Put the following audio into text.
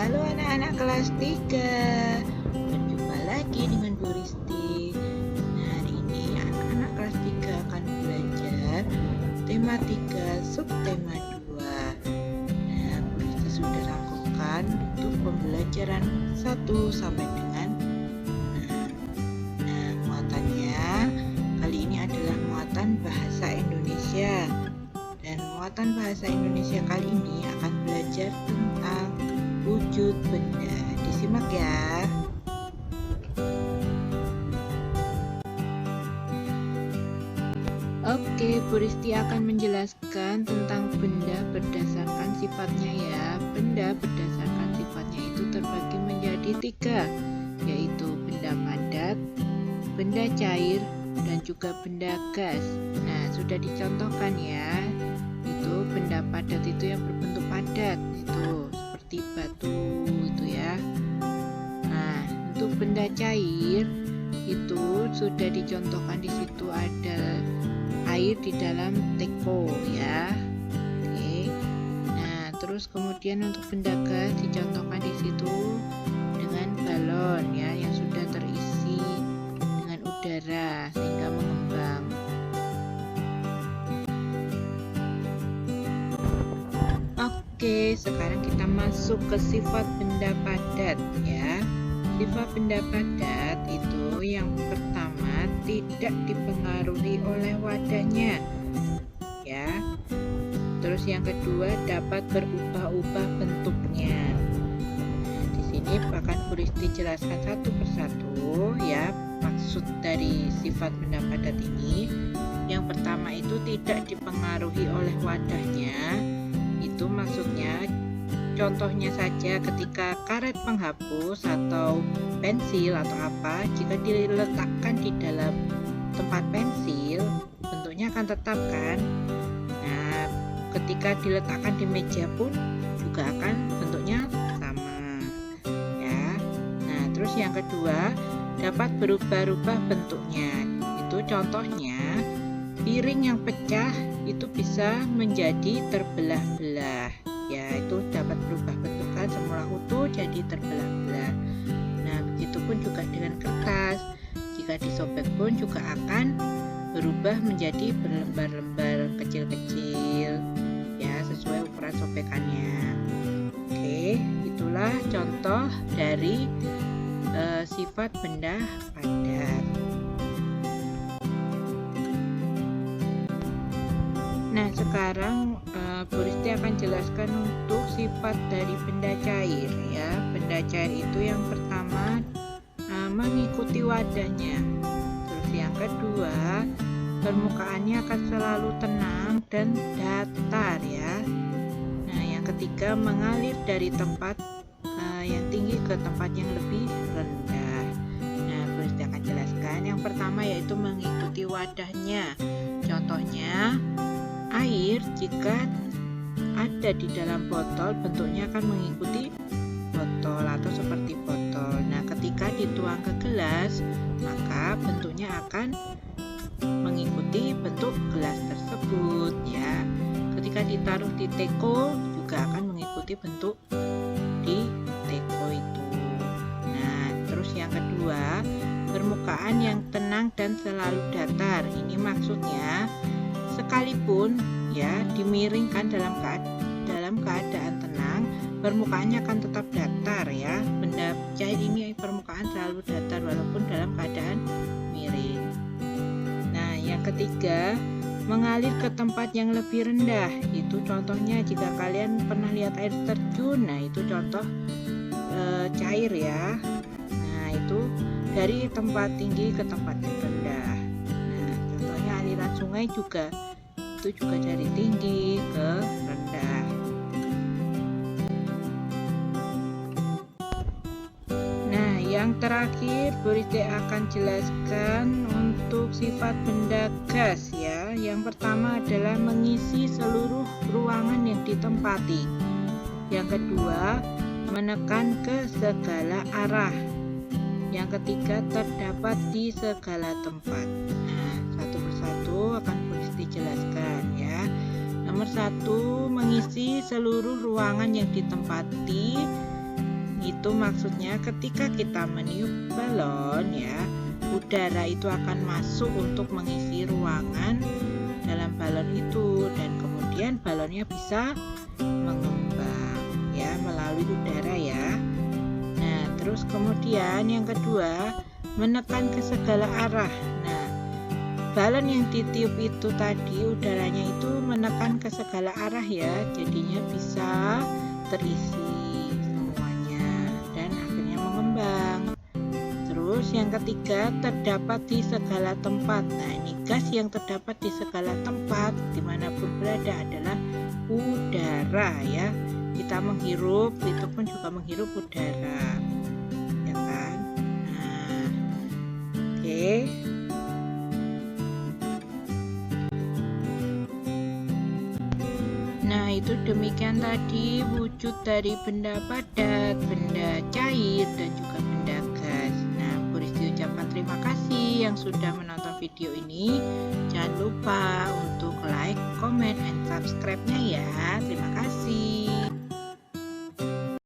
Halo anak-anak kelas 3. Berjumpa lagi dengan Bu Risti. Hari ini anak-anak kelas 3 akan belajar tema 3 subtema 2. Bu Risti sudah rangkumkan untuk pembelajaran 1 sampai dengan 6. Muatannya kali ini adalah muatan bahasa Indonesia. Dan muatan bahasa Indonesia kali ini akan belajar tentang wujud benda. Disimak ya. Oke, Bu Risti akan menjelaskan tentang benda berdasarkan sifatnya ya. Benda berdasarkan sifatnya itu terbagi menjadi 3, yaitu benda padat, benda cair, dan juga benda gas. Nah, sudah dicontohkan ya. Itu benda padat itu yang berbentuk padat, itu seperti batu itu ya. Nah, untuk benda cair itu sudah dicontohkan di situ, ada air di dalam teko ya. Oke. Nah, terus kemudian untuk benda gas dicontohkan di situ dengan balon ya, yang sudah terisi dengan udara sehingga mengembang. Oke, sekarang kita masuk ke sifat benda padat ya. Sifat benda padat itu yang pertama tidak dipengaruhi oleh wadahnya ya. Terus yang kedua dapat berubah-ubah bentuknya. Di sini akan Bu Risti jelaskan satu persatu ya maksud dari sifat benda padat ini. Yang pertama itu tidak dipengaruhi oleh wadahnya. Itu maksudnya contohnya saja ketika karet penghapus atau pensil atau apa, jika diletakkan di dalam tempat pensil bentuknya akan tetap kan. Nah, ketika diletakkan di meja pun juga akan bentuknya sama ya. Nah, terus yang kedua dapat berubah-ubah bentuknya. Itu contohnya piring yang pecah itu bisa menjadi terbelah-belah ya, itu dapat berubah bentukan semula utuh jadi terbelah-belah. Nah, begitupun juga dengan kertas, jika disobek pun juga akan berubah menjadi berlembar-lembar kecil-kecil ya, sesuai ukuran sobekannya. Oke, itulah contoh dari sifat benda padat. Nah, sekarang Bu Risti akan jelaskan untuk sifat dari benda cair ya. Benda cair itu yang pertama mengikuti wadahnya. Terus yang kedua, permukaannya akan selalu tenang dan datar ya. Nah, yang ketiga mengalir dari tempat yang tinggi ke tempat yang lebih rendah. Nah, Bu Risti akan jelaskan. Yang pertama yaitu mengikuti wadahnya. Contohnya air jika ada di dalam botol bentuknya akan mengikuti botol atau seperti botol. Nah, ketika dituang ke gelas maka bentuknya akan mengikuti bentuk gelas tersebut ya. Ketika ditaruh di teko juga akan mengikuti bentuk di teko itu. Nah, terus yang kedua permukaan yang tenang dan selalu datar. Ini maksudnya sekalipun ya dimiringkan dalam keadaan tenang, permukaannya akan tetap datar ya. Benda cair ini permukaan selalu datar walaupun dalam keadaan miring. Nah, yang ketiga mengalir ke tempat yang lebih rendah. Itu contohnya jika kalian pernah lihat air terjun, nah itu contoh cair ya. Nah, itu dari tempat tinggi ke tempat yang rendah. Nah, contohnya aliran sungai juga itu juga dari tinggi ke rendah. Nah, yang terakhir Bu Risti akan jelaskan untuk sifat benda gas ya. Yang pertama adalah mengisi seluruh ruangan yang ditempati. Yang kedua, menekan ke segala arah. Yang ketiga, terdapat di segala tempat. Nah, satu persatu akan Bu Risti jelaskan ya. Nomor 1, mengisi seluruh ruangan yang ditempati. Itu maksudnya ketika kita meniup balon ya, udara itu akan masuk untuk mengisi ruangan dalam balon itu, dan kemudian balonnya bisa mengembang ya melalui udara ya. Nah, terus kemudian yang kedua, menekan ke segala arah. Nah, balon yang ditiup itu tadi udaranya itu menekan ke segala arah ya, jadinya bisa terisi semuanya dan akhirnya mengembang. Terus yang ketiga, terdapat di segala tempat. Nah, ini gas yang terdapat di segala tempat dimanapun berada adalah udara ya. Kita menghirup itu pun juga menghirup udara ya kan. Nah, oke. Nah, itu demikian tadi wujud dari benda padat, benda cair, dan juga benda gas. Nah, Bu Rizky ucapkan terima kasih yang sudah menonton video ini. Jangan lupa untuk like, comment, and subscribe-nya ya. Terima kasih.